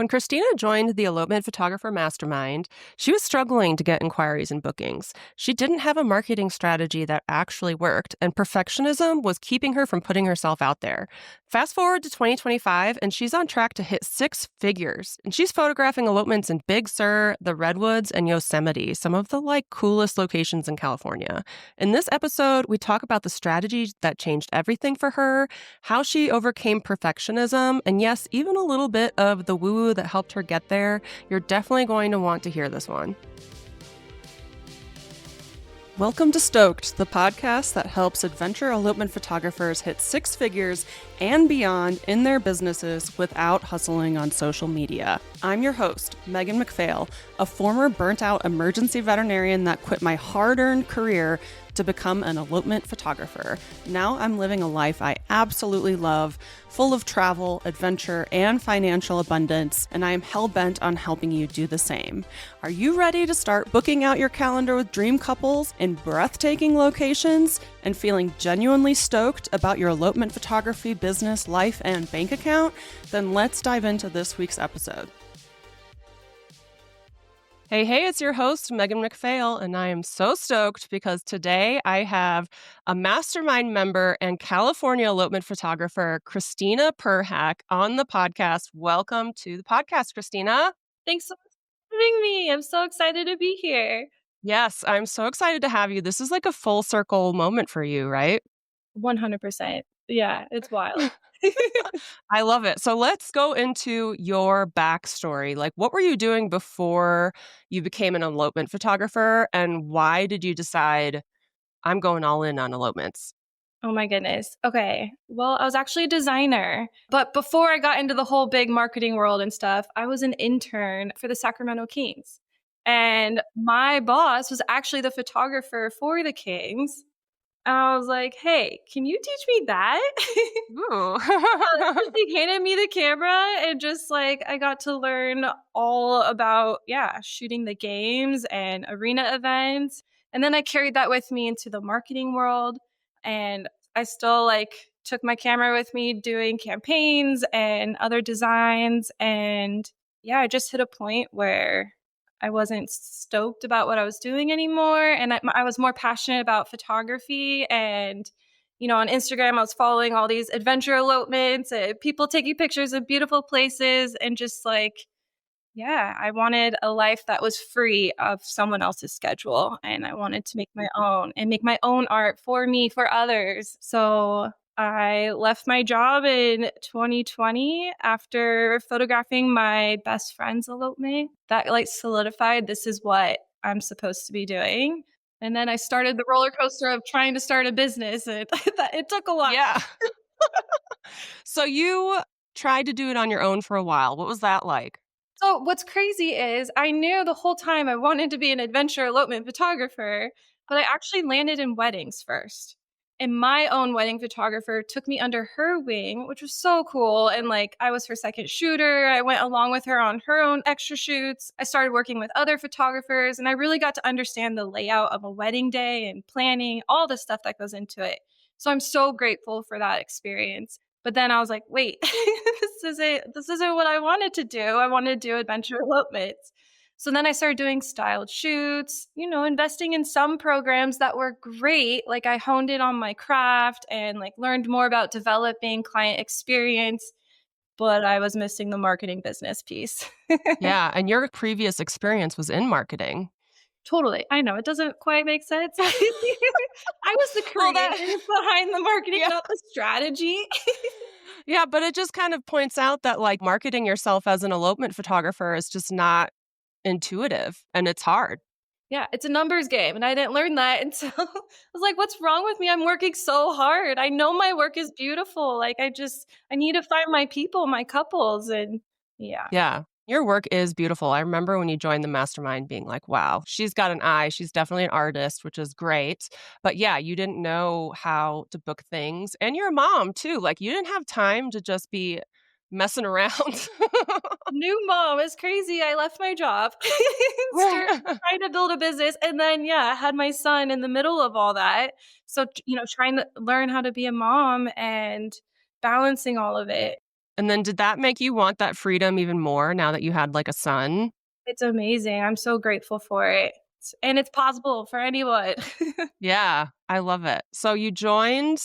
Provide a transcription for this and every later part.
When Christina joined the Elopement Photographer Mastermind, she was struggling to get inquiries and bookings. She didn't have a marketing strategy that actually worked, and perfectionism was keeping her from putting herself out there. Fast forward to 2025, and she's on track to hit six figures. And she's photographing elopements in Big Sur, the Redwoods, and Yosemite, some of the coolest locations in California. In this episode, we talk about the strategies that changed everything for her, how she overcame perfectionism, and yes, even a little bit of the woo that helped her get there. You're definitely going to want to hear this one. Welcome to Stoked, the podcast that helps adventure elopement photographers hit six figures and beyond in their businesses without hustling on social media. I'm your host, Megan McPhail, a former burnt-out emergency veterinarian that quit my hard-earned career to become an elopement photographer. Now I'm living a life I absolutely love, full of travel, adventure, and financial abundance, and I am hell-bent on helping you do the same. Are you ready to start booking out your calendar with dream couples in breathtaking locations and feeling genuinely stoked about your elopement photography business, life, and bank account? Then let's dive into this week's episode. Hey, it's your host, Megan McPhail, and I am so stoked because today I have a mastermind member and California elopement photographer, Christina Perhack, on the podcast. Welcome to the podcast, Christina. Thanks so much for having me. I'm so excited to be here. Yes, I'm so excited to have you. This is like a full circle moment for you, right? 100%. Yeah, it's wild. I love it. So let's go into your backstory. What were you doing before you became an elopement photographer, and why did you decide I'm going all in on elopements? Oh my goodness. Okay. Well, I was actually a designer. But before I got into the whole big marketing world and stuff, I was an intern for the Sacramento Kings. And my boss was actually the photographer for the Kings. And I was like, hey, can you teach me that? Ooh. She handed me the camera and just I got to learn all about, shooting the games and arena events. And then I carried that with me into the marketing world. And I still took my camera with me doing campaigns and other designs. And yeah, I just hit a point where I wasn't stoked about what I was doing anymore. And I was more passionate about photography. And, on Instagram, I was following all these adventure elopements, people taking pictures of beautiful places. And just I wanted a life that was free of someone else's schedule. And I wanted to make my own and make my own art for me, for others. So I left my job in 2020 after photographing my best friend's elopement. That solidified this is what I'm supposed to be doing. And then I started the roller coaster of trying to start a business. And it took a while. Yeah. So you tried to do it on your own for a while. What was that like? So what's crazy is I knew the whole time I wanted to be an adventure elopement photographer, but I actually landed in weddings first. And my own wedding photographer took me under her wing, which was so cool. And I was her second shooter. I went along with her on her own extra shoots. I started working with other photographers, and I really got to understand the layout of a wedding day and planning, all the stuff that goes into it. So I'm so grateful for that experience. But then I was like, wait, this isn't what I wanted to do. I wanted to do adventure elopements. So then I started doing styled shoots, investing in some programs that were great. I honed in on my craft and learned more about developing client experience, but I was missing the marketing business piece. Yeah, and your previous experience was in marketing. Totally. I know it doesn't quite make sense. I was the Well, creative behind the marketing, Yeah. not the strategy. Yeah, but it just kind of points out that marketing yourself as an elopement photographer is just not intuitive, and it's hard. Yeah, it's a numbers game, and I didn't learn that until I was like, "What's wrong with me? I'm working so hard. I know my work is beautiful. I need to find my people, my couples." And yeah. Yeah. Your work is beautiful. I remember when you joined the mastermind being like, wow, she's got an eye. She's definitely an artist, which is great. But yeah, you didn't know how to book things. And you're a mom too. You didn't have time to just be messing around. New mom is crazy. I left my job, started trying to build a business, and then I had my son in the middle of all that. So trying to learn how to be a mom and balancing all of it. And then did that make you want that freedom even more now that you had like a son? It's amazing. I'm so grateful for it. And it's possible for anyone. Yeah, I love it. So you joined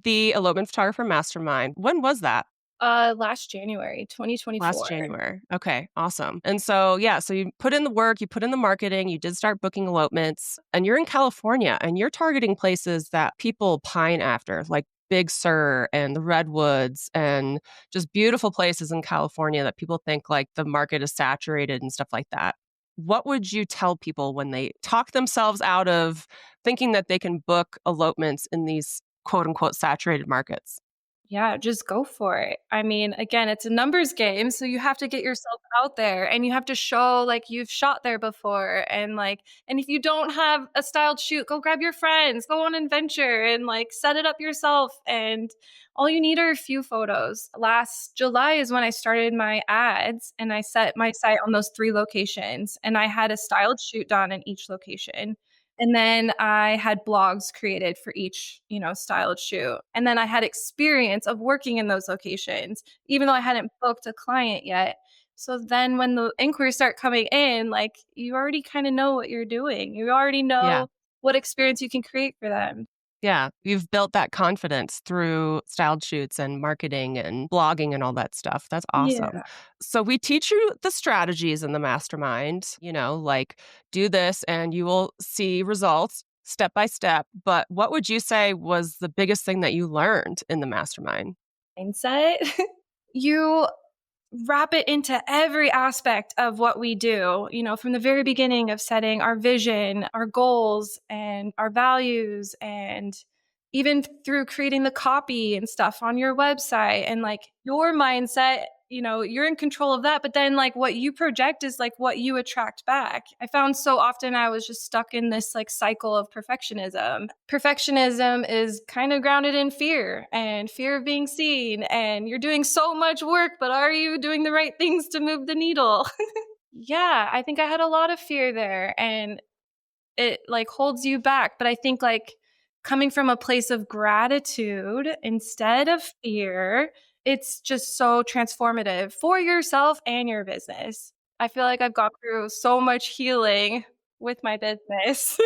the Elopement Photographer Mastermind. When was that? Last January, Last 2024. January. Okay, awesome. And so, yeah, so you put in the work, you put in the marketing, you did start booking elopements, and you're in California and you're targeting places that people pine after, like Big Sur and the Redwoods and just beautiful places in California that people think like the market is saturated and stuff like that. What would you tell people when they talk themselves out of thinking that they can book elopements in these quote unquote saturated markets? Yeah, just go for it. I mean, again, it's a numbers game, so you have to get yourself out there and you have to show like you've shot there before and if you don't have a styled shoot, go grab your friends, go on an adventure and like set it up yourself and all you need are a few photos. Last July is when I started my ads and I set my site on those 3 locations and I had a styled shoot done in each location. And then I had blogs created for each, styled shoot. And then I had experience of working in those locations, even though I hadn't booked a client yet. So then when the inquiries start coming in, like you already kind of know what you're doing. You already Yeah. know what experience you can create for them. Yeah, you've built that confidence through styled shoots and marketing and blogging and all that stuff. That's awesome. Yeah. So we teach you the strategies in the mastermind, like do this and you will see results step by step. But what would you say was the biggest thing that you learned in the mastermind? Mindset. You wrap it into every aspect of what we do, from the very beginning of setting our vision, our goals, and our values, and even through creating the copy and stuff on your website and like your mindset. You're in control of that, but then like what you project is like what you attract back. I found so often I was just stuck in this like cycle of perfectionism. Perfectionism is kind of grounded in fear and fear of being seen, and you're doing so much work, but are you doing the right things to move the needle? Yeah, I think I had a lot of fear there and it like holds you back. But I think like coming from a place of gratitude instead of fear, it's just so transformative for yourself and your business. I feel like I've gone through so much healing with my business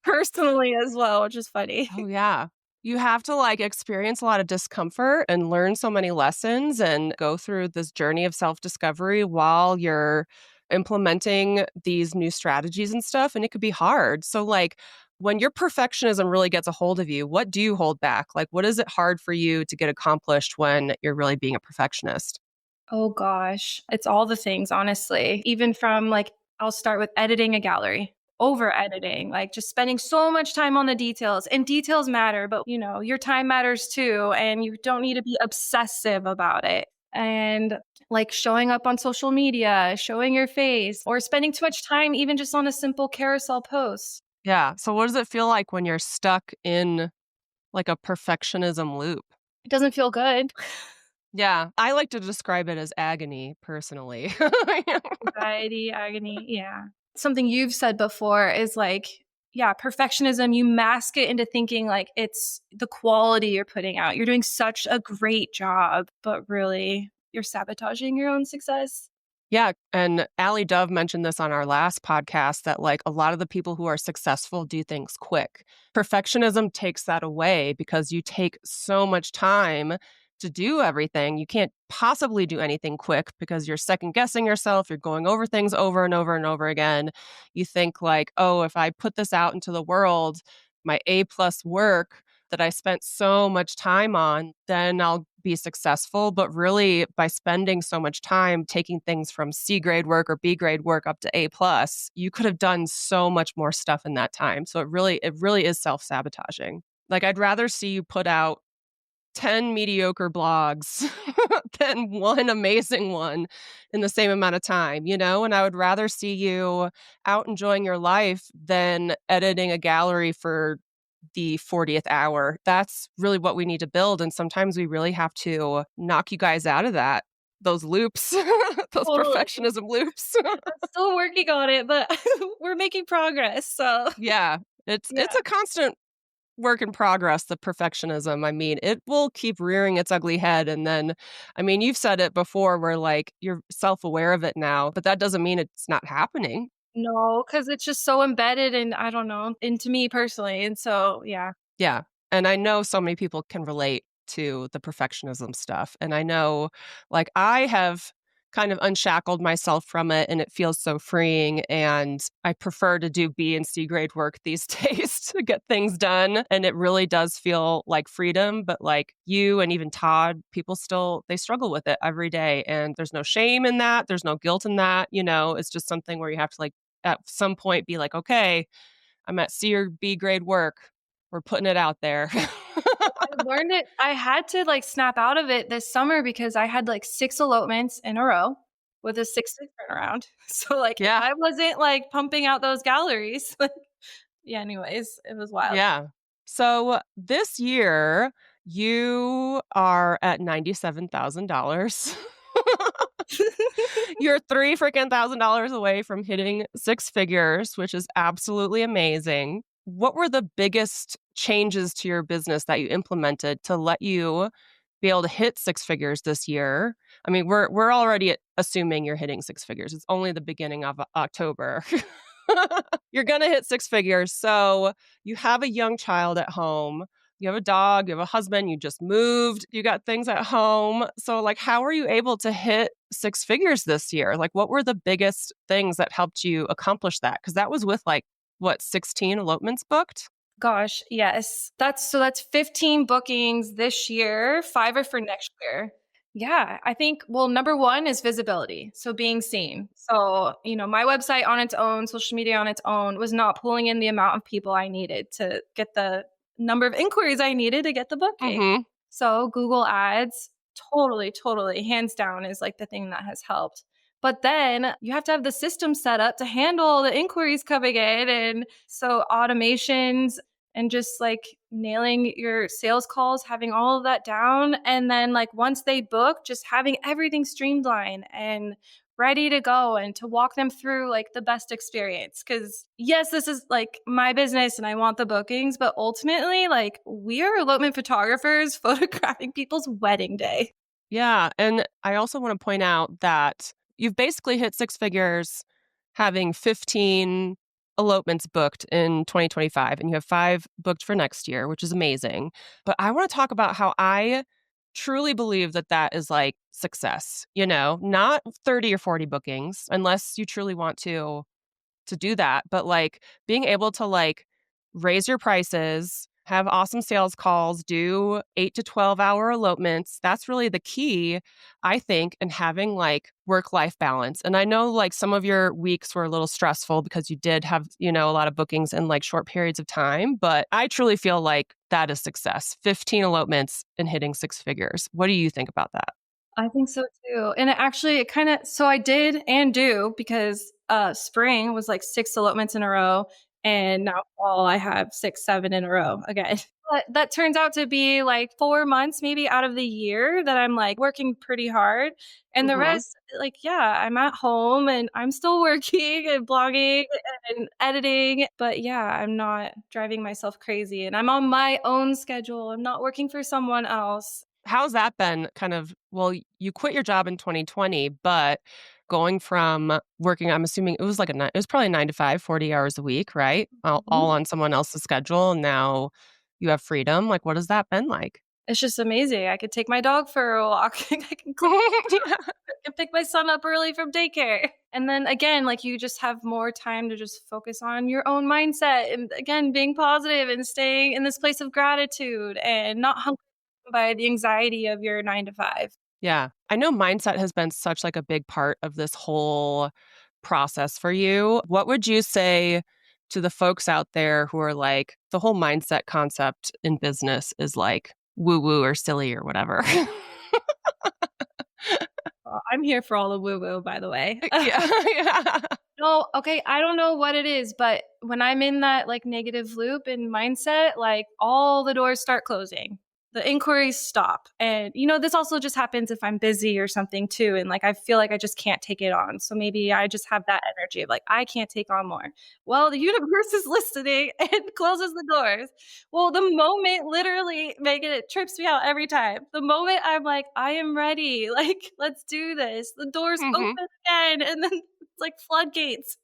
personally as well, which is funny. Oh, yeah. You have to like experience a lot of discomfort and learn so many lessons and go through this journey of self discovery while you're implementing these new strategies and stuff. And it could be hard. So, like, when your perfectionism really gets a hold of you, what do you hold back? Like, what is it hard for you to get accomplished when you're really being a perfectionist? Oh gosh, it's all the things, honestly. Even from like, I'll start with editing a gallery, over editing, like just spending so much time on the details. And details matter, but your time matters too. And you don't need to be obsessive about it. And like showing up on social media, showing your face, or spending too much time even just on a simple carousel post. Yeah. So, what does it feel like when you're stuck in like a perfectionism loop? It doesn't feel good. Yeah, I like to describe it as agony personally. Anxiety, agony, yeah. Something you've said before is like, yeah, perfectionism, you mask it into thinking like it's the quality you're putting out. You're doing such a great job, but really you're sabotaging your own success. Yeah, and Allie Dove mentioned this on our last podcast that like a lot of the people who are successful do things quick. Perfectionism takes that away because you take so much time to do everything. You can't possibly do anything quick because you're second guessing yourself, you're going over things over and over and over again. You think like, "Oh, if I put this out into the world, my A plus work that I spent so much time on, then I'll be successful." But really, by spending so much time taking things from C grade work or B grade work up to A plus, you could have done so much more stuff in that time. So it really is self-sabotaging. Like I'd rather see you put out 10 mediocre blogs than one amazing one in the same amount of time, And I would rather see you out enjoying your life than editing a gallery for the 40th hour. That's really what we need to build. And sometimes we really have to knock you guys out of those loops, those Totally. perfectionism loops. Still working on it, but we're making progress. So Yeah. It's yeah. a constant work in progress, the perfectionism. I mean, it will keep rearing its ugly head. And then, I mean, you've said it before where like you're self aware of it now, but that doesn't mean it's not happening. No, because it's just so embedded and I don't know, into me personally. And so, yeah. Yeah. And I know so many people can relate to the perfectionism stuff. And I know, like, I have kind of unshackled myself from it and it feels so freeing. And I prefer to do B and C grade work these days to get things done. And it really does feel like freedom. But like you and even Todd, people still, they struggle with it every day. And there's no shame in that. There's no guilt in that. You know, it's just something where you have to, like, at some point be like, okay, I'm at C or B grade work. We're putting it out there. I learned it. I had to like snap out of it this summer because I had like 6 elopements in a row with a 6-week turnaround. So like if Yeah, I wasn't like pumping out those galleries, like yeah, anyways, it was wild. yeah. So this year, you are at $97,000. You're 3 freaking $1,000 away from hitting 6 figures, which is absolutely amazing. What were the biggest changes to your business that you implemented to let you be able to hit 6 figures this year? I mean, we're already assuming you're hitting 6 figures. It's only the beginning of October. You're gonna hit 6 figures. So you have a young child at home. You have a dog, you have a husband, you just moved, you got things at home. So, like, how were you able to hit 6 figures this year? Like, what were the biggest things that helped you accomplish that? Because that was with, like, what, 16 elopements booked? Gosh, yes. That's 15 bookings this year, 5 are for next year. Yeah, I think well, number 1 is visibility, so being seen. So, my website on its own, social media on its own was not pulling in the amount of people I needed to get the number of inquiries I needed to get the booking. Mhm. So, Google Ads totally, totally, hands down is like the thing that has helped. But then you have to have the system set up to handle the inquiries coming in. And so automations and just like nailing your sales calls, having all of that down. And then, like, once they book, just having everything streamlined and ready to go and to walk them through like the best experience. Cause yes, this is like my business and I want the bookings, but ultimately, like, we are elopement photographers photographing people's wedding day. Yeah, and I also wanna point out that you've basically hit 6 figures having 15 elopements booked in 2025, and you have 5 booked for next year, which is amazing. But I wanna talk about how I truly believe that that is, like, success, you know? Not 30 or 40 bookings, unless you truly want to do that, but, like, being able to, like, raise your prices, have awesome sales calls, do 8 to 12-hour elopements, that's really the key, I think, in having, like, work-life balance, and I know, like, some of your weeks were a little stressful because you did have, a lot of bookings in, like, short periods of time, but I truly feel like that is success, 15 elopements and hitting 6 figures. What do you think about that? I think so too. And it kind of, so I did and do because spring was like 6 elopements in a row. And now fall, I have 6, 7 in a row again. But that turns out to be like 4 months maybe out of the year that I'm like working pretty hard. And the Mhm. rest, like, yeah, I'm at home and I'm still working and blogging and editing. But yeah, I'm not driving myself crazy and I'm on my own schedule. I'm not working for someone else. How's that been kind of well, you quit your job in 2020, but going from working I'm assuming it was like it was probably 9 to 5, 40 hours a week, right? All Mhm. on someone else's schedule, and now you have freedom. Like, what has that been like? It's just amazing. I could take my dog for a walk. I can clean, I can pick my son up early from daycare. And then again, like, you just have more time to just focus on your own mindset and again being positive and staying in this place of gratitude and not hung by the anxiety of your 9 to 5. Yeah. I know mindset has been such, like, a big part of this whole process for you. What would you say to the folks out there who are like, the whole mindset concept in business is, like, woo-woo or silly or whatever? I'm here for all the woo woo, by the way. Yeah, yeah. No, okay, I don't know what it is, but when I'm in that like negative loop and mindset, like all the doors start closing. the inquiries stop. And, this also just happens if I'm busy or something too. And like, I feel like I just can't take it on. So maybe I just have that energy of like, I can't take on more. Well, the universe is listening and closes the doors. Well, the moment literally, Megan, it trips me out every time. The moment I'm like, I am ready, like, let's do this, the doors Mhm. open again. And then it's like floodgates.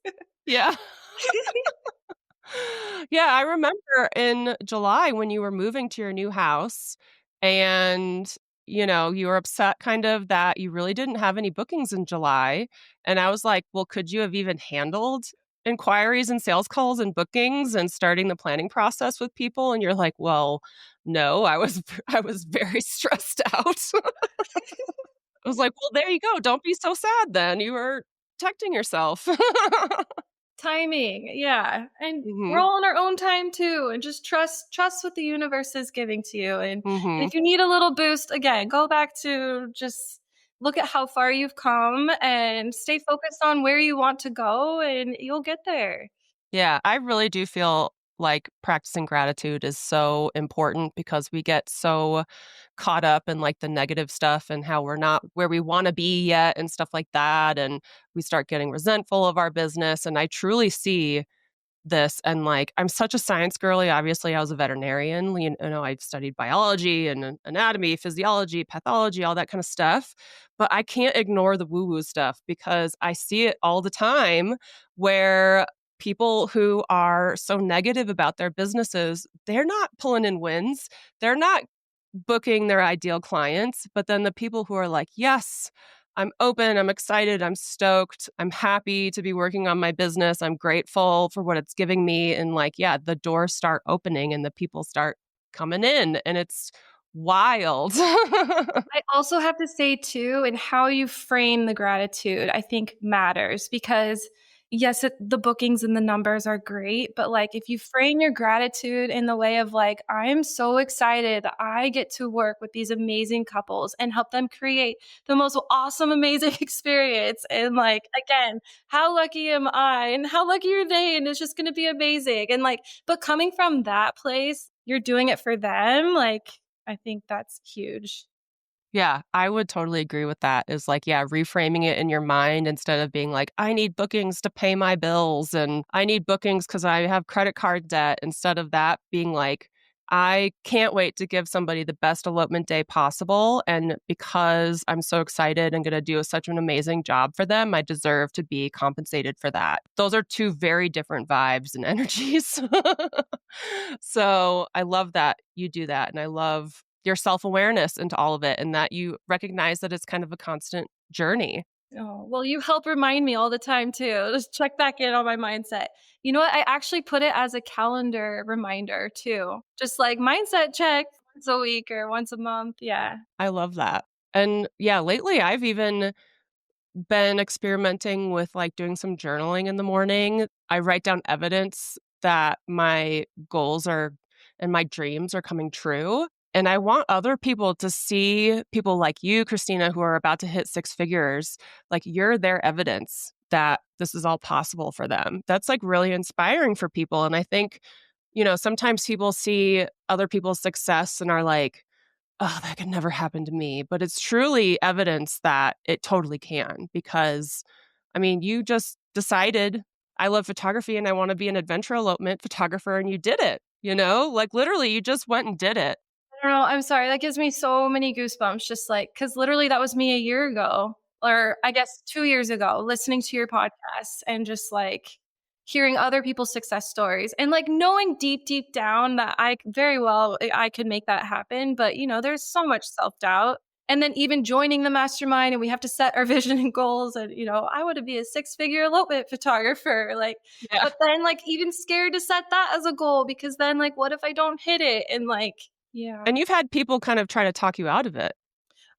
Yeah. Yeah, I remember in July when you were moving to your new house and, you were upset kind of that you really didn't have any bookings in July, and I was like, "Well, could you have even handled inquiries and sales calls and bookings and starting the planning process with people?" And you're like, "Well, no, I was I was very stressed out." I was like, "Well, there you go, don't be so sad then, you were protecting yourself." Timing, yeah, and we're Mhm, all in our own time too, and just trust what the universe is giving to you, and mhm. if you need a little boost, again, go back to just look at how far you've come and stay focused on where you want to go, and you'll get there. Yeah, I really do feel like practicing gratitude is so important because we get so caught up in like the negative stuff and how we're not where we want to be yet and stuff like that. And we start getting resentful of our business. And I truly see this and like I'm such a science girly. Obviously, I was a veterinarian. I've studied biology and anatomy, physiology, pathology, all that kind of stuff. But I can't ignore the woo-woo stuff because I see it all the time where people who are so negative about their businesses, they're not pulling in wins. They're not booking their ideal clients, but then the people who are like, "Yes, I'm open, I'm excited, I'm stoked, I'm happy to be working on my business, I'm grateful for what it's giving me," and like, yeah, the doors start opening and the people start coming in, and it's wild. I also have to say too, and how you frame the gratitude, I think matters because yes, the bookings and the numbers are great, but like if you frame your gratitude in the way of like, I am so excited that I get to work with these amazing couples and help them create the most awesome, amazing experience. And like, again, how lucky am I? And how lucky are they? And it's just going to be amazing. And like, but coming from that place, you're doing it for them. Like, I think that's huge. Yeah, I would totally agree with that. Is like, yeah, reframing it in your mind instead of being like, I need bookings to pay my bills and I need bookings because I have credit card debt. Instead of that, being like, I can't wait to give somebody the best elopement day possible. And because I'm so excited and going to do such an amazing job for them, I deserve to be compensated for that. Those are two very different vibes and energies. So I love that you do that. And I love your self-awareness into all of it and that you recognize that it's kind of a constant journey. Oh, well, you help remind me all the time too. Just check back in on my mindset. You know what? I actually put it as a calendar reminder too. Just like mindset check once a week or once a month. Yeah. I love that. And yeah, lately I've even been experimenting with like doing some journaling in the morning. I write down evidence that my goals are and my dreams are coming true. And I want other people to see people like you, Christina, who are about to hit six figures, like you're their evidence that this is all possible for them. That's like really inspiring for people. And I think, sometimes people see other people's success and are like, oh, that could never happen to me. But it's truly evidence that it totally can because, I mean, you just decided I love photography and I want to be an adventure elopement photographer and you did it, like literally you just went and did it. I don't know. I'm sorry. That gives me so many goosebumps. Just like, because literally that was me a year ago, or I guess 2 years ago, listening to your podcast and just like hearing other people's success stories and like knowing deep, deep down that I could make that happen. But, there's so much self doubt. And then even joining the mastermind and we have to set our vision and goals. And, I want to be a 6-figure elopement photographer. Like, Yeah. but then like even scared to set that as a goal because then like, what if I don't hit it? And like, yeah. And you've had people kind of try to talk you out of it.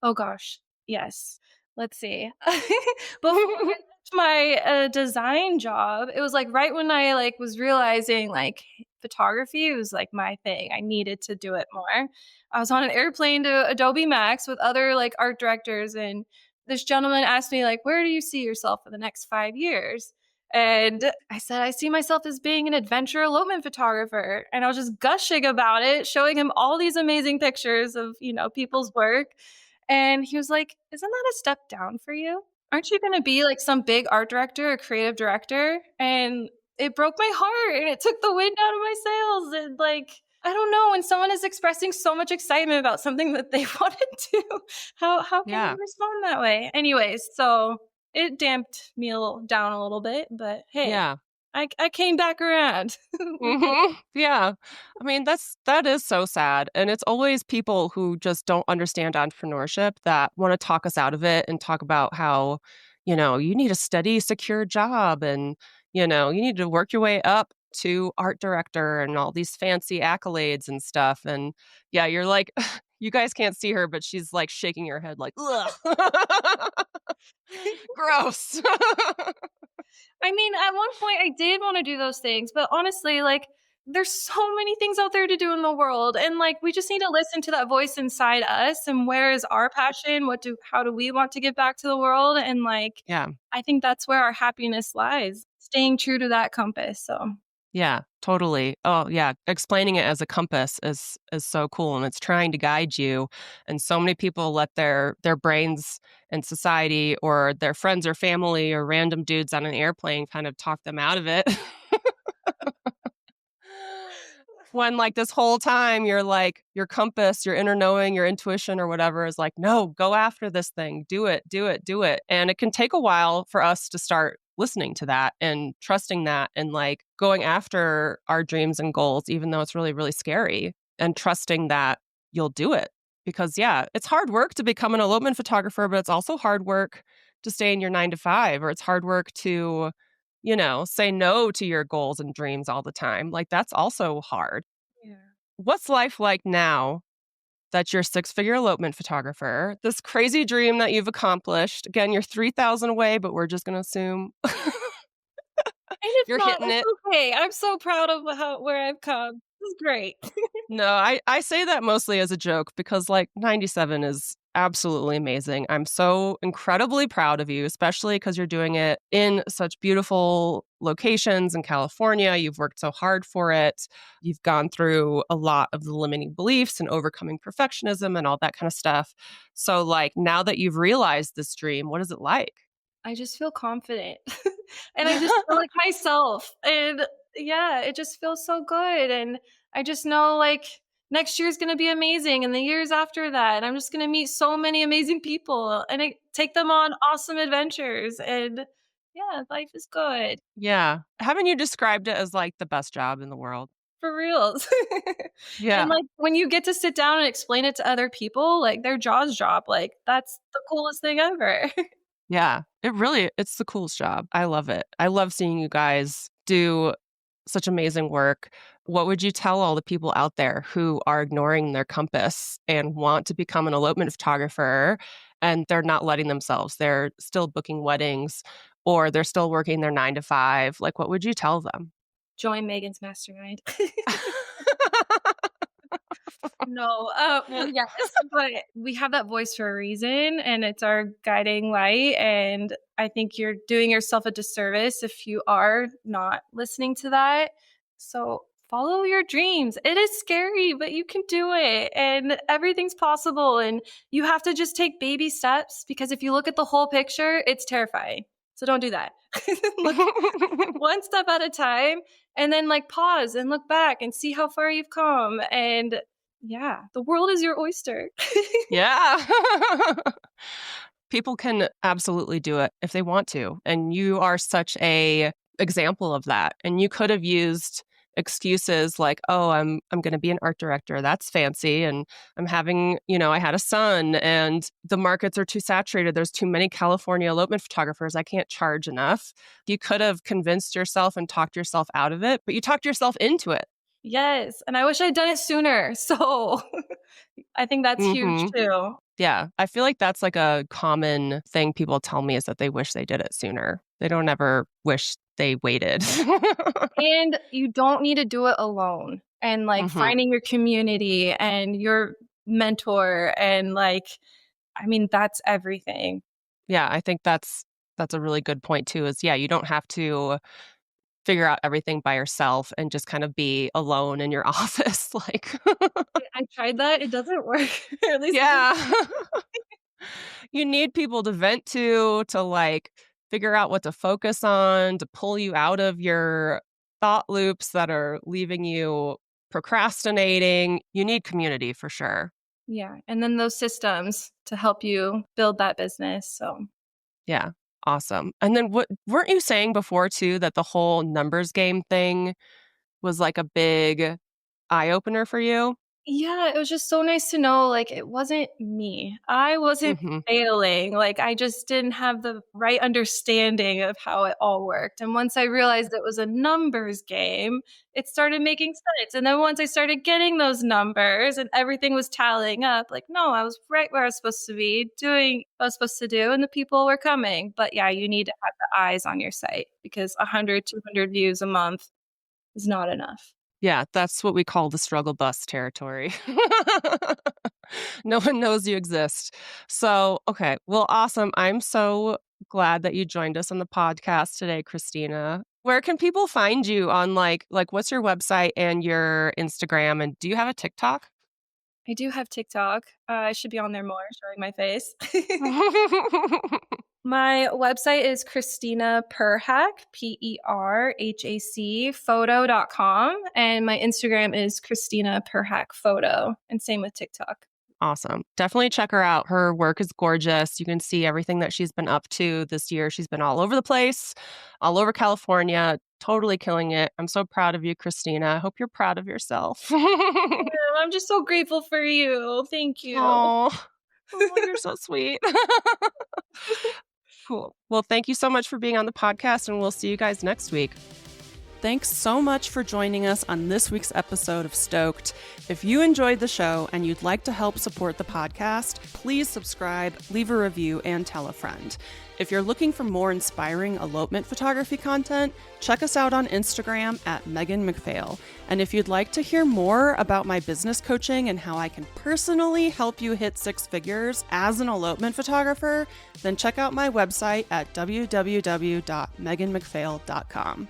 Oh gosh. Yes. Let's see. Before I left my design job, it was like right when I like was realizing like photography was like my thing. I needed to do it more. I was on an airplane to Adobe Max with other like art directors and this gentleman asked me like, "Where do you see yourself for the next 5 years?" And I said, I see myself as being an adventure elopement photographer. And I was just gushing about it, showing him all these amazing pictures of, people's work. And he was like, isn't that a step down for you? Aren't you going to be like some big art director or creative director? And it broke my heart and it took the wind out of my sails. And like, I don't know, when someone is expressing so much excitement about something that they want to do, how can Yeah. you respond that way? Anyways, so it damped me down a little bit, but hey, Yeah. I came back around. Yeah. I mean, that is so sad. And it's always people who just don't understand entrepreneurship that want to talk us out of it and talk about how, you need a steady, secure job and, you need to work your way up to art director and all these fancy accolades and stuff. And yeah, you're like, you guys can't see her, but she's like shaking her head like, ugh. Gross. I mean, at one point I did want to do those things, but honestly, like there's so many things out there to do in the world and like we just need to listen to that voice inside us and where is our passion? How do we want to give back to the world? And like Yeah. I think that's where our happiness lies, staying true to that compass. So Yeah, totally. Oh, yeah. Explaining it as a compass is so cool, and it's trying to guide you. And so many people let their brains and society or their friends or family or random dudes on an airplane kind of talk them out of it. When like this whole time you're like your compass, your inner knowing, your intuition or whatever is like, no, go after this thing. Do it, do it, do it. And it can take a while for us to start listening to that and trusting that and like going after our dreams and goals, even though it's really, really scary, and trusting that you'll do it. Because yeah, it's hard work to become an elopement photographer, but it's also hard work to stay in your 9 to 5, or it's hard work to say no to your goals and dreams all the time. Like that's also hard. yeah. What's life like now that you're a six-figure elopement photographer? This crazy dream that you've accomplished. Again, you're 3,000 away, but we're just going to assume And if you're not, hitting that's it. okay. I'm so proud of where I've come. This is great. No, I say that mostly as a joke because like 97 is absolutely amazing. I'm so incredibly proud of you, especially because you're doing it in such beautiful locations in California. You've worked so hard for it. You've gone through a lot of the limiting beliefs and overcoming perfectionism and all that kind of stuff. So like now that you've realized this dream, what is it like? I just feel confident and I just feel like myself. And yeah, it just feels so good. And I just know like next year is going to be amazing. And the years after that, and I'm just going to meet so many amazing people and take them on awesome adventures. And yeah, life is good Yeah. Haven't you described it as like the best job in the world? for reals. And Yeah. like when you get to sit down and explain it to other people, like their jaws drop, like that's the coolest thing ever. Yeah, it's the coolest job. I love it. I love seeing you guys do such amazing work. What would you tell all the people out there who are ignoring their compass and want to become an elopement photographer and they're not letting themselves? They're still booking weddings or they're still working their 9 to 5. Like, what would you tell them? Join Megan's mastermind. No, well, yes, but we have that voice for a reason, and it's our guiding light, and I think you're doing yourself a disservice if you are not listening to that. So follow your dreams. It is scary, but you can do it, and everything's possible, and you have to just take baby steps because if you look at the whole picture, it's terrifying. So don't do that. Look one step at a time and then like pause and look back and see how far you've come and yeah, the world is your oyster. Yeah. People can absolutely do it if they want to. And you are such a example of that. And you could have used excuses like, "Oh, I'm going to be an art director. That's fancy and I'm having, I had a son and the markets are too saturated. There's too many California elopement photographers. I can't charge enough." You could have convinced yourself and talked yourself out of it, but you talked yourself into it. Yes, and I wish I'd done it sooner. So I think that's huge Mhm. too. Yeah, I feel like that's like a common thing people tell me is that they wish they did it sooner. They don't ever wish they waited. And you don't need to do it alone. And like Mhm. finding your community and your mentor and like I mean that's everything. Yeah, I think that's That's a really good point too, is you don't have to figure out everything by yourself and just kind of be alone in your office. Like, I tried that. It doesn't work. Or at least it didn't. yeah, you need people to vent to like figure out what to focus on, to pull you out of your thought loops that are leaving you procrastinating. You need community for sure. Yeah. And then those systems to help you build that business. So Yeah. Awesome. And then what weren't you saying before too that the whole numbers game thing was like a big eye opener for you? yeah, it was just so nice to know, like, it wasn't me. I wasn't Mhm. failing, like, I just didn't have the right understanding of how it all worked, and once I realized it was a numbers game, it started making sense, and then once I started getting those numbers and everything was tallying up, like, no, I was right where I was supposed to be, doing what I was supposed to do, and the people were coming, but yeah, you need to have the eyes on your site because 100, 200 views a month is not enough. Yeah, that's what we call the struggle bus territory. No one knows you exist. So, okay. Well, awesome. I'm so glad that you joined us on the podcast today, Christina. Where can people find you on like what's your website and your Instagram, and do you have a TikTok? I do have TikTok. I should be on there more, showing my face. My website is Christina Perhac, Perhac, photo.com. And my Instagram is Christina Perhac Photo. And same with TikTok. Awesome. Definitely check her out. Her work is gorgeous. You can see everything that she's been up to this year. She's been all over the place, all over California, totally killing it. I'm so proud of you, Christina. I hope you're proud of yourself. I'm just so grateful for you. Thank you. Oh, you're so sweet. Cool. Well, thank you so much for being on the podcast, and we'll see you guys next week. Thanks so much for joining us on this week's episode of Stoked. If you enjoyed the show and you'd like to help support the podcast, please subscribe, leave a review, and tell a friend. If you're looking for more inspiring elopement photography content, check us out on Instagram at Megan McPhail. And if you'd like to hear more about my business coaching and how I can personally help you hit six figures as an elopement photographer, then check out my website at www.meganmcphail.com.